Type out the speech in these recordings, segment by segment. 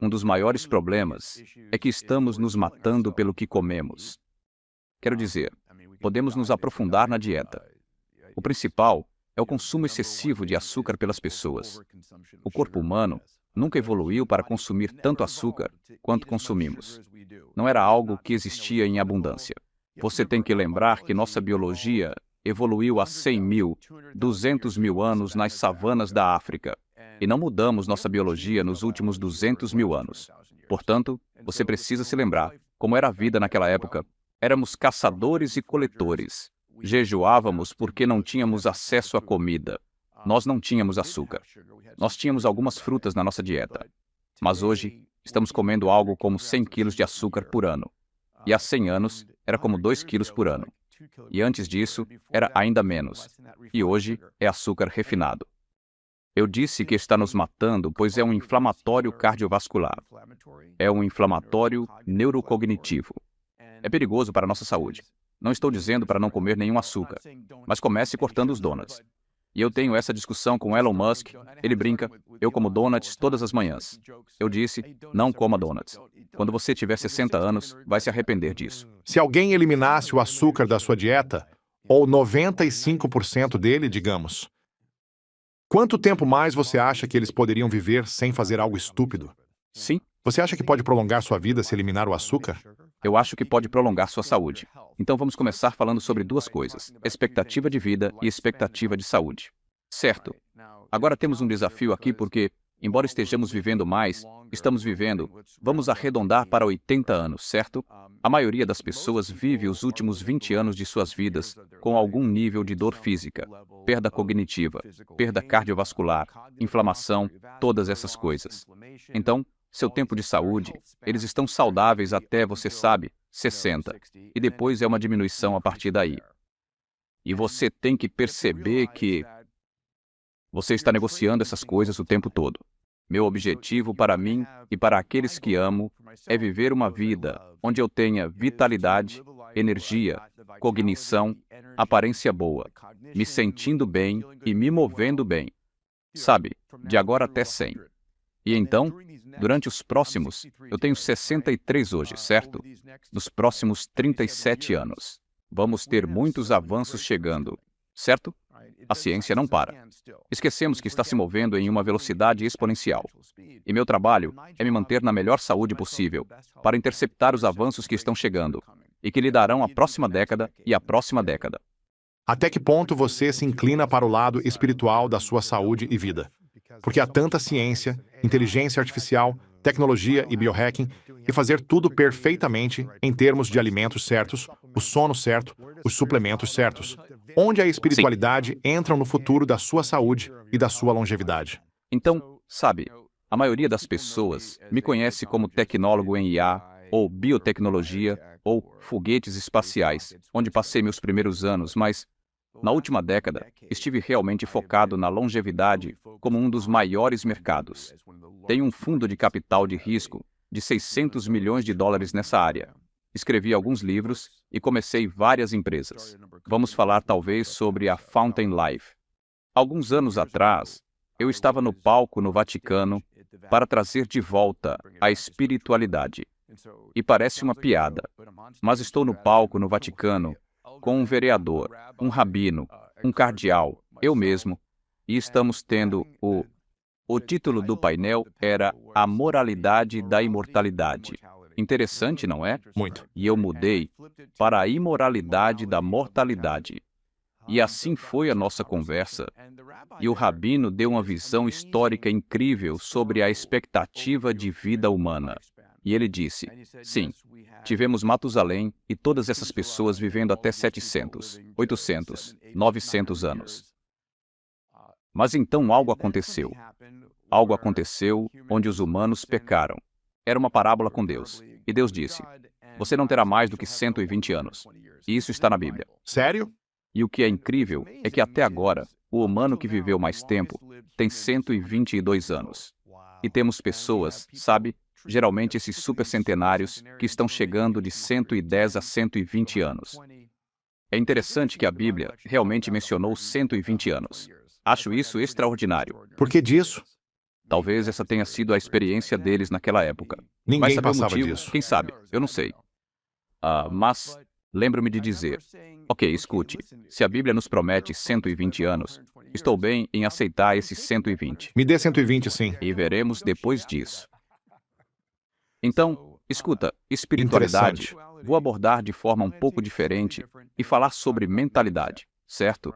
Um dos maiores problemas é que estamos nos matando pelo que comemos. Quero dizer, podemos nos aprofundar na dieta. O principal é o consumo excessivo de açúcar pelas pessoas. O corpo humano nunca evoluiu para consumir tanto açúcar quanto consumimos. Não era algo que existia em abundância. Você tem que lembrar que nossa biologia evoluiu há 100 mil, 200 mil anos nas savanas da África. E não mudamos nossa biologia nos últimos 200 mil anos. Portanto, você precisa se lembrar como era a vida naquela época. Éramos caçadores e coletores. Jejuávamos porque não tínhamos acesso à comida. Nós não tínhamos açúcar. Nós tínhamos algumas frutas na nossa dieta. Mas hoje, estamos comendo algo como 100 quilos de açúcar por ano. E há 100 anos, era como 2 quilos por ano. E antes disso, era ainda menos. E hoje, é açúcar refinado. Eu disse que está nos matando, pois é um inflamatório cardiovascular. É um inflamatório neurocognitivo. É perigoso para a nossa saúde. Não estou dizendo para não comer nenhum açúcar, mas comece cortando os donuts. E eu tenho essa discussão com Elon Musk. Ele brinca, eu como donuts todas as manhãs. Eu disse, não coma donuts. Quando você tiver 60 anos, vai se arrepender disso. Se alguém eliminasse o açúcar da sua dieta, ou 95% dele, digamos, quanto tempo mais você acha que eles poderiam viver sem fazer algo estúpido? Sim, Você acha que pode prolongar sua vida se eliminar o açúcar? eu acho que pode prolongar sua saúde. Então vamos começar falando sobre duas coisas, expectativa de vida e expectativa de saúde. Certo. Agora temos um desafio aqui porque, embora estejamos vivendo mais, estamos vivendo, vamos arredondar para 80 anos, certo? A maioria das pessoas vive os últimos 20 anos de suas vidas com algum nível de dor física, perda cognitiva, perda cardiovascular, inflamação, todas essas coisas. Então, seu tempo de saúde, eles estão saudáveis até, você sabe, 60. E depois é uma diminuição a partir daí. E você tem que perceber que você está negociando essas coisas o tempo todo. Meu objetivo para mim e para aqueles que amo é viver uma vida onde eu tenha vitalidade, energia, cognição, aparência boa, me sentindo bem e me movendo bem. Sabe, de agora até 100. E então, durante os próximos, eu tenho 63 hoje, certo? Nos próximos 37 anos, vamos ter muitos avanços chegando, certo? A ciência não para. Esquecemos que está se movendo em uma velocidade exponencial. E meu trabalho é me manter na melhor saúde possível, para interceptar os avanços que estão chegando, e que lhe darão a próxima década e a próxima década. Até que ponto você se inclina para o lado espiritual da sua saúde e vida? Porque há tanta ciência, inteligência artificial, tecnologia e biohacking, e fazer tudo perfeitamente em termos de alimentos certos, o sono certo, os suplementos certos. Onde a espiritualidade entra no futuro da sua saúde e da sua longevidade? Então, sabe, a maioria das pessoas me conhece como tecnólogo em IA, ou biotecnologia, ou foguetes espaciais, onde passei meus primeiros anos, mas na última década, estive realmente focado na longevidade como um dos maiores mercados. Tenho um fundo de capital de risco de 600 milhões de dólares nessa área. Escrevi alguns livros e comecei várias empresas. Vamos falar talvez sobre a Fountain Life. Alguns anos atrás, eu estava no palco no Vaticano para trazer de volta a espiritualidade. E parece uma piada, mas estou no palco no Vaticano com um vereador, um rabino, um cardeal, eu mesmo, e estamos tendo O título do painel era A Moralidade da Imortalidade. Interessante, não é? Muito. E eu mudei para a imoralidade da mortalidade. E assim foi a nossa conversa. E o rabino deu uma visão histórica incrível sobre a expectativa de vida humana. E ele disse, sim, tivemos Matusalém e todas essas pessoas vivendo até 700, 800, 900 anos. Mas então algo aconteceu. Algo aconteceu onde os humanos pecaram. Era uma parábola com Deus. E Deus disse, você não terá mais do que 120 anos. E isso está na Bíblia. Sério? E o que é incrível é que até agora, o humano que viveu mais tempo tem 122 anos. E temos pessoas, sabe, geralmente esses supercentenários, que estão chegando de 110 a 120 anos. É interessante que a Bíblia realmente mencionou 120 anos. Acho isso extraordinário. Por que disso? Talvez essa tenha sido a experiência deles naquela época. Vai Ninguém saber o passava motivo? disso. Quem sabe? Eu não sei. Mas lembro-me de dizer, ok, escute, se a Bíblia nos promete 120 anos, estou bem em aceitar esses 120. Me dê 120, sim. E veremos depois disso. Então, escuta, espiritualidade, Interessante. vou abordar de forma um pouco diferente e falar sobre mentalidade, certo?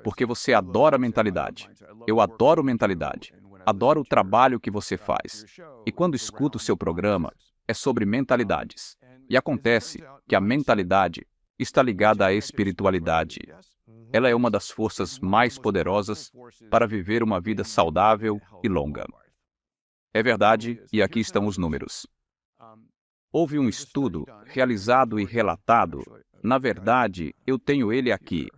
Porque você adora mentalidade. Eu adoro mentalidade. Adoro o trabalho que você faz. E quando escuto o seu programa, é sobre mentalidades. E acontece que a mentalidade está ligada à espiritualidade. Ela é uma das forças mais poderosas para viver uma vida saudável e longa. É verdade, e aqui estão os números. Houve um estudo realizado e relatado. Na verdade, eu tenho ele aqui.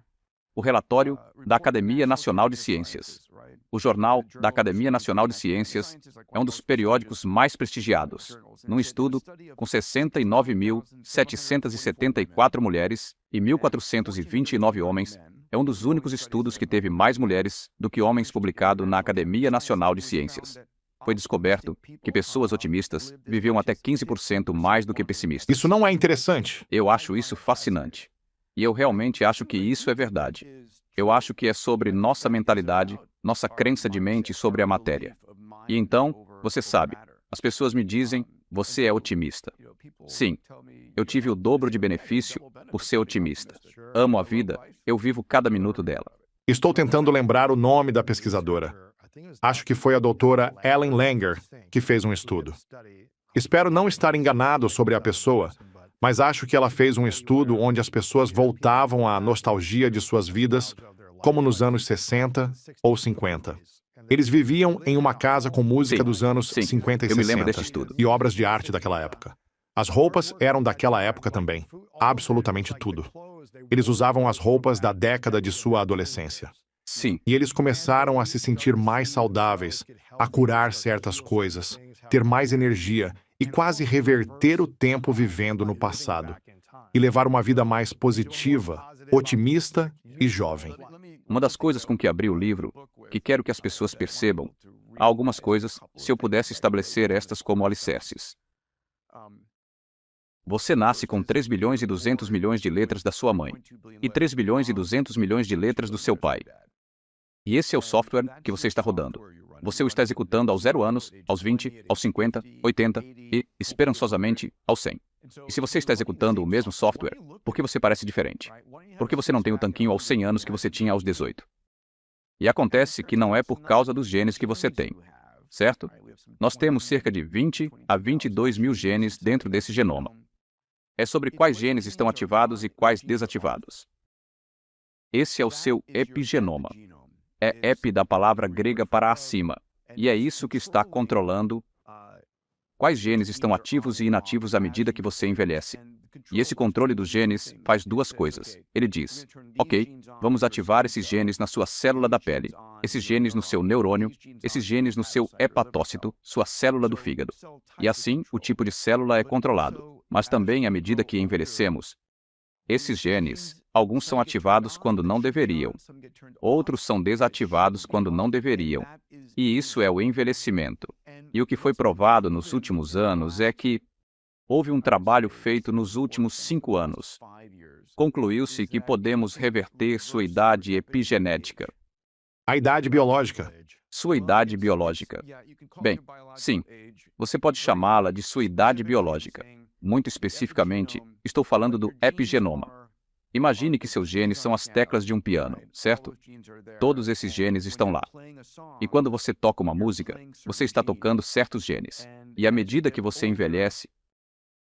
O relatório da Academia Nacional de Ciências. O Jornal da Academia Nacional de Ciências é um dos periódicos mais prestigiados. Num estudo com 69.774 mulheres e 1.429 homens, é um dos únicos estudos que teve mais mulheres do que homens publicado na Academia Nacional de Ciências. Foi descoberto que pessoas otimistas viviam até 15% mais do que pessimistas. Isso não é interessante? Eu acho isso fascinante. E eu realmente acho que isso é verdade. Eu acho que é sobre nossa mentalidade, nossa crença de mente sobre a matéria. E então, você sabe, as pessoas me dizem, você é otimista. Sim, eu tive o dobro de benefício por ser otimista. Amo a vida, eu vivo cada minuto dela. Estou tentando lembrar o nome da pesquisadora. Acho que foi a doutora Ellen Langer que fez um estudo. Espero não estar enganado sobre a pessoa, mas acho que ela fez um estudo onde as pessoas voltavam à nostalgia de suas vidas, como nos anos 60 ou 50. Eles viviam em uma casa com música dos anos 50 e eu me lembro 60 deste estudo. e obras de arte daquela época. As roupas eram daquela época também, absolutamente tudo. Eles usavam as roupas da década de sua adolescência. Sim, E eles começaram a se sentir mais saudáveis, a curar certas coisas, ter mais energia e quase reverter o tempo vivendo no passado. E levar uma vida mais positiva, otimista e jovem. uma das coisas com que abri o livro, que quero que as pessoas percebam, há algumas coisas, se eu pudesse estabelecer estas como alicerces. Você nasce com 3 bilhões e 200 milhões de letras da sua mãe e 3 bilhões e 200 milhões de letras do seu pai. E esse é o software que você está rodando. Você o está executando aos 0 anos, aos 20, aos 50, 80 e, esperançosamente, aos 100. E se você está executando o mesmo software, por que você parece diferente? Por que você não tem o tanquinho aos 100 anos que você tinha aos 18? E acontece que não é por causa dos genes que você tem, certo? Nós temos cerca de 20 a 22 mil genes dentro desse genoma. É sobre quais genes estão ativados e quais desativados. Esse é o seu epigenoma. É epi da palavra grega para acima. E é isso que está controlando quais genes estão ativos e inativos à medida que você envelhece. E esse controle dos genes faz duas coisas. Ele diz, ok, vamos ativar esses genes na sua célula da pele, esses genes no seu neurônio, esses genes no seu hepatócito, sua célula do fígado. E assim, o tipo de célula é controlado. Mas também, à medida que envelhecemos, esses genes, alguns são ativados quando não deveriam, outros são desativados quando não deveriam. E isso é o envelhecimento. E o que foi provado nos últimos anos é que houve um trabalho feito nos últimos 5 anos. Concluiu-se que podemos reverter sua idade epigenética. A idade biológica. Sua idade biológica. Bem, sim, você pode chamá-la de sua idade biológica. Muito especificamente, estou falando do epigenoma. Imagine que seus genes são as teclas de um piano, certo? Todos esses genes estão lá. E quando você toca uma música, você está tocando certos genes. E à medida que você envelhece,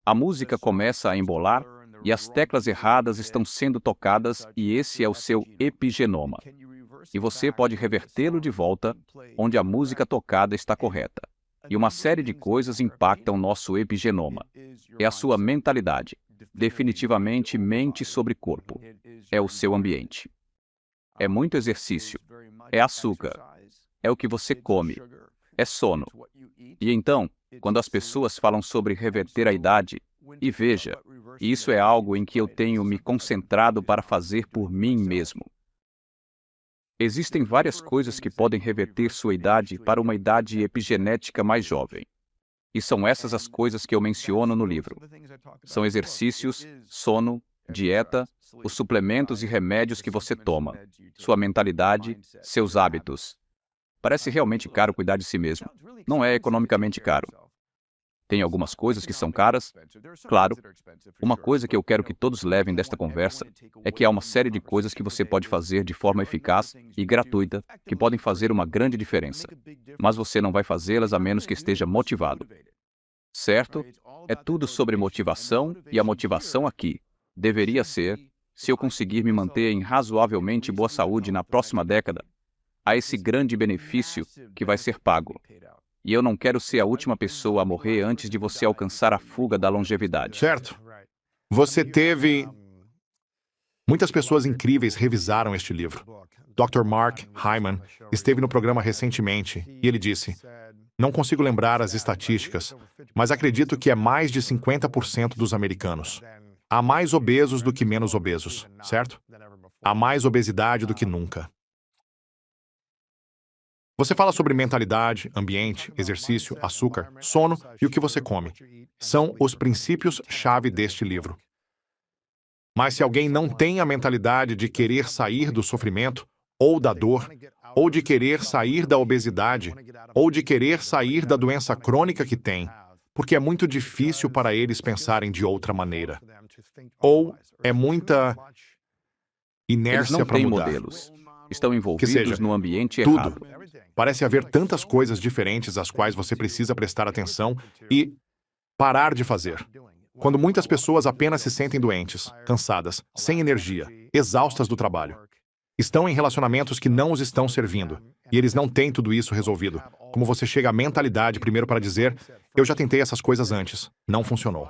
a música começa a embolar e as teclas erradas estão sendo tocadas e esse é o seu epigenoma. E você pode revertê-lo de volta onde a música tocada está correta. E uma série de coisas impactam nosso epigenoma. É a sua mentalidade. Definitivamente mente sobre corpo. É o seu ambiente. É muito exercício. É açúcar. É o que você come. É sono. E então, quando as pessoas falam sobre reverter a idade, e veja, isso é algo em que eu tenho me concentrado para fazer por mim mesmo. Existem várias coisas que podem reverter sua idade para uma idade epigenética mais jovem. E são essas as coisas que eu menciono no livro. São exercícios, sono, dieta, os suplementos e remédios que você toma, sua mentalidade, seus hábitos. Parece realmente caro cuidar de si mesmo. Não é economicamente caro. Tem algumas coisas que são caras? Claro. Uma coisa que eu quero que todos levem desta conversa é que há uma série de coisas que você pode fazer de forma eficaz e gratuita que podem fazer uma grande diferença. Mas você não vai fazê-las a menos que esteja motivado. Certo? É tudo sobre motivação e a motivação aqui deveria ser, se eu conseguir me manter em razoavelmente boa saúde na próxima década, há esse grande benefício que vai ser pago. E eu não quero ser a última pessoa a morrer antes de você alcançar a fuga da longevidade. Certo. Você teve... Muitas pessoas incríveis revisaram este livro. Dr. Mark Hyman esteve no programa recentemente e ele disse: não consigo lembrar as estatísticas, mas acredito que é mais de 50% dos americanos. Há mais obesos do que menos obesos, certo? Há mais obesidade do que nunca. Você fala sobre mentalidade, ambiente, exercício, açúcar, sono e o que você come. São os princípios-chave deste livro. Mas se alguém não tem a mentalidade de querer sair do sofrimento, ou da dor, ou de querer sair da obesidade, ou de querer sair da doença crônica que tem, porque é muito difícil para eles pensarem de outra maneira. Ou é muita Eles inércia não para têm mudar. modelos. Estão Que seja, envolvidos no ambiente tudo. errado. Parece haver tantas coisas diferentes às quais você precisa prestar atenção e parar de fazer. Quando muitas pessoas apenas se sentem doentes, cansadas, sem energia, exaustas do trabalho. Estão em relacionamentos que não os estão servindo. E eles não têm tudo isso resolvido. Como você chega à mentalidade primeiro para dizer: eu já tentei essas coisas antes, não funcionou.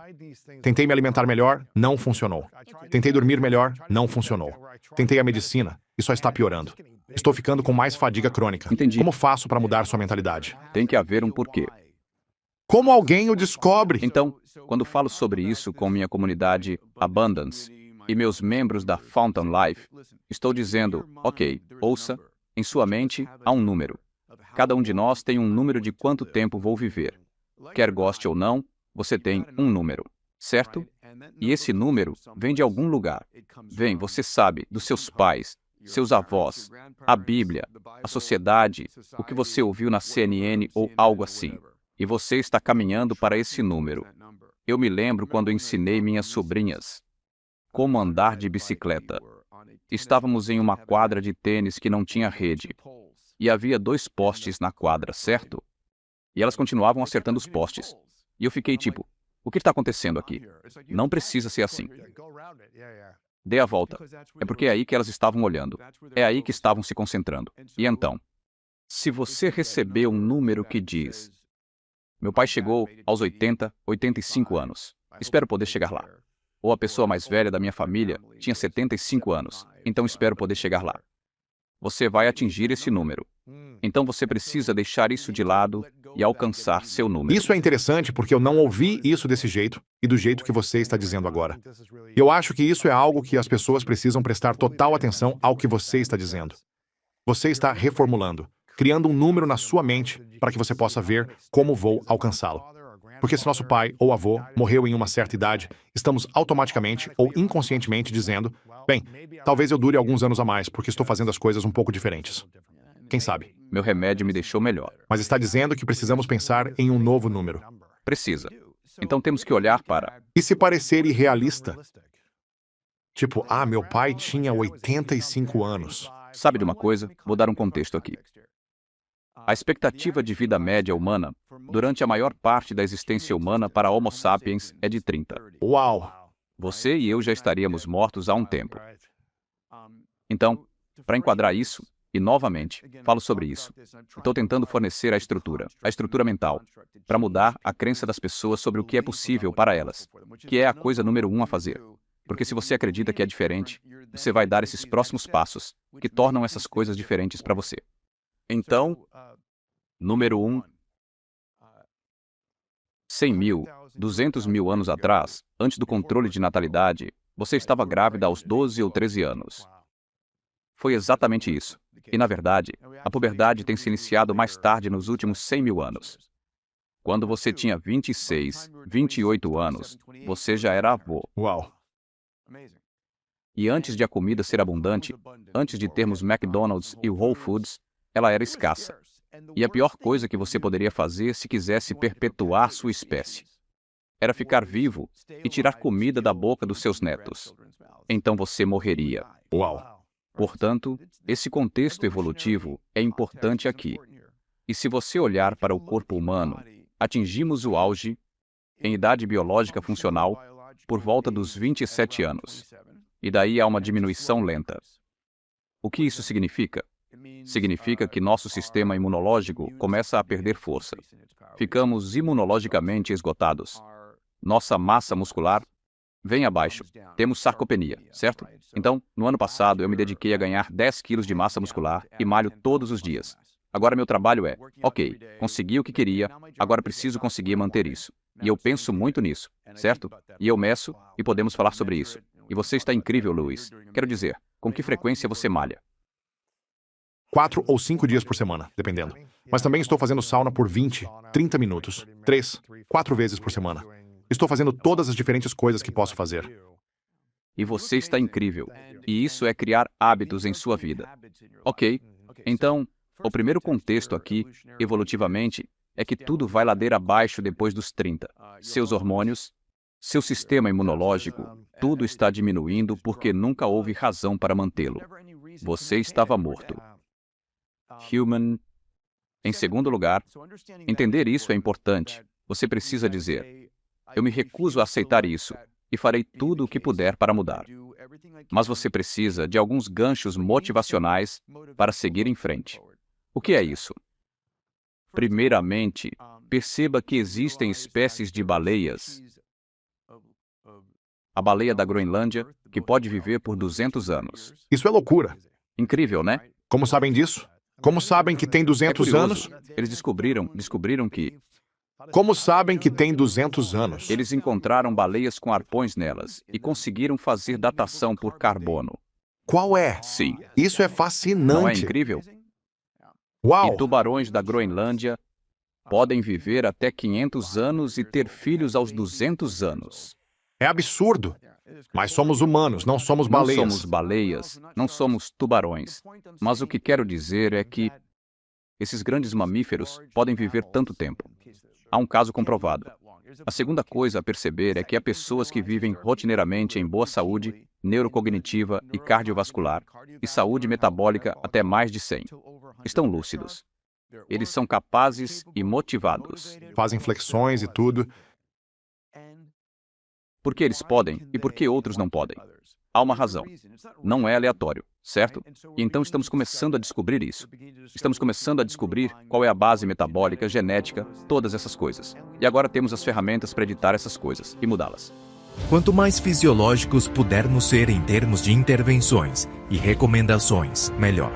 Tentei me alimentar melhor, não funcionou. Tentei dormir melhor, não funcionou. Tentei a medicina, e só está piorando. Estou ficando com mais fadiga crônica. Entendi. Como faço para mudar sua mentalidade? Tem que haver um porquê. Como alguém o descobre? Então, quando falo sobre isso com minha comunidade Abundance e meus membros da Fountain Life, estou dizendo: ok, ouça, em sua mente há um número. Cada um de nós tem um número de quanto tempo vou viver. Quer goste ou não, você tem um número, certo? E esse número vem de algum lugar. Vem, você sabe, dos seus pais, seus avós, a Bíblia, a sociedade, o que você ouviu na CNN ou algo assim. E você está caminhando para esse número. Eu me lembro quando ensinei minhas sobrinhas como andar de bicicleta. Estávamos em uma quadra de tênis que não tinha rede. E havia 2 postes na quadra, certo? E elas continuavam acertando os postes. E eu fiquei tipo: o que está acontecendo aqui? Não precisa ser assim. Dê a volta. É porque é aí que elas estavam olhando. É aí que estavam se concentrando. E então, se você receber um número que diz: meu pai chegou aos 80, 85 anos. Espero poder chegar lá. Ou a pessoa mais velha da minha família tinha 75 anos. Então espero poder chegar lá. Você vai atingir esse número. Então você precisa deixar isso de lado e alcançar seu número. Isso é interessante porque eu não ouvi isso desse jeito e do jeito que você está dizendo agora. E eu acho que isso é algo que as pessoas precisam prestar total atenção ao que você está dizendo. Você está reformulando, criando um número na sua mente para que você possa ver como vou alcançá-lo. Porque se nosso pai ou avô morreu em uma certa idade, estamos automaticamente ou inconscientemente dizendo: bem, talvez eu dure alguns anos a mais porque estou fazendo as coisas um pouco diferentes. Quem sabe? Meu remédio me deixou melhor. Mas está dizendo que precisamos pensar em um novo número. Precisa. Então temos que olhar para... E se parecer irrealista? Tipo, meu pai tinha 85 anos. Sabe de uma coisa? Vou dar um contexto aqui. A expectativa de vida média humana, durante a maior parte da existência humana para Homo sapiens, é de 30. Uau! Você e eu já estaríamos mortos há um tempo. Então, para enquadrar isso, e novamente, falo sobre isso, estou tentando fornecer a estrutura mental, para mudar a crença das pessoas sobre o que é possível para elas, que é a coisa número 1 a fazer. Porque se você acredita que é diferente, você vai dar esses próximos passos, que tornam essas coisas diferentes para você. Então, número 1, 100 mil, 200 mil anos atrás, antes do controle de natalidade, você estava grávida aos 12 ou 13 anos. Foi exatamente isso. E, na verdade, a puberdade tem se iniciado mais tarde nos últimos 100 mil anos. Quando você tinha 26, 28 anos, você já era avô. Uau. E antes de a comida ser abundante, antes de termos McDonald's e Whole Foods, ela era escassa. E a pior coisa que você poderia fazer se quisesse perpetuar sua espécie era ficar vivo e tirar comida da boca dos seus netos. Então você morreria. Uau. Portanto, esse contexto evolutivo é importante aqui. E se você olhar para o corpo humano, atingimos o auge, em idade biológica funcional, por volta dos 27 anos. E daí há uma diminuição lenta. O que isso significa? Significa que nosso sistema imunológico começa a perder força. Ficamos imunologicamente esgotados. Nossa massa muscular vem abaixo. Temos sarcopenia, certo? Então, no ano passado, eu me dediquei a ganhar 10 quilos de massa muscular e malho todos os dias. Agora meu trabalho é, ok, consegui o que queria, agora preciso conseguir manter isso. E eu penso muito nisso, certo? E eu meço e podemos falar sobre isso. E você está incrível, Luiz. Quero dizer, com que frequência você malha? 4 ou 5 dias por semana, dependendo. Mas também estou fazendo sauna por 20, 30 minutos, 3, 4 vezes por semana. Estou fazendo todas as diferentes coisas que posso fazer. E você está incrível. E isso é criar hábitos em sua vida. Ok, então, o primeiro contexto aqui, evolutivamente, é que tudo vai ladeira abaixo depois dos 30. Seus hormônios, seu sistema imunológico, tudo está diminuindo porque nunca houve razão para mantê-lo. Você estava morto. Human. Em segundo lugar, entender isso é importante. Você precisa dizer, eu me recuso a aceitar isso e farei tudo o que puder para mudar. Mas você precisa de alguns ganchos motivacionais para seguir em frente. O que é isso? Primeiramente, perceba que existem espécies de baleias. A baleia da Groenlândia, que pode viver por 200 anos. Isso é loucura. Incrível, né? Como sabem disso? Como sabem que tem 200 curioso. anos? Eles descobriram que Como sabem que tem 200 anos? eles encontraram baleias com arpões nelas e conseguiram fazer datação por carbono. Qual é? Sim. Isso é Não é fascinante. incrível? Uau! E tubarões da Groenlândia podem viver até 500 anos e ter filhos aos 200 anos. É absurdo. Mas somos humanos, não somos Não baleias. somos baleias, não somos tubarões. Mas o que quero dizer é que esses grandes mamíferos podem viver tanto tempo. Há um caso comprovado. A segunda coisa a perceber é que há pessoas que vivem rotineiramente em boa saúde, neurocognitiva e cardiovascular, e saúde metabólica até mais de 100. Estão lúcidos. Eles são capazes e motivados. Fazem flexões e tudo. Por que eles podem e por que outros não podem? Há uma razão. Não é aleatório, certo? E então estamos começando a descobrir isso. Estamos começando a descobrir qual é a base metabólica, genética, todas essas coisas. E agora temos as ferramentas para editar essas coisas e mudá-las. Quanto mais fisiológicos pudermos ser em termos de intervenções e recomendações, melhor.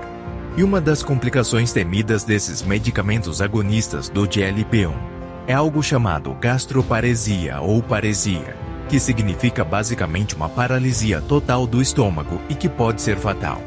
E uma das complicações temidas desses medicamentos agonistas do GLP-1 é algo chamado gastroparesia ou paresia, que significa basicamente uma paralisia total do estômago e que pode ser fatal.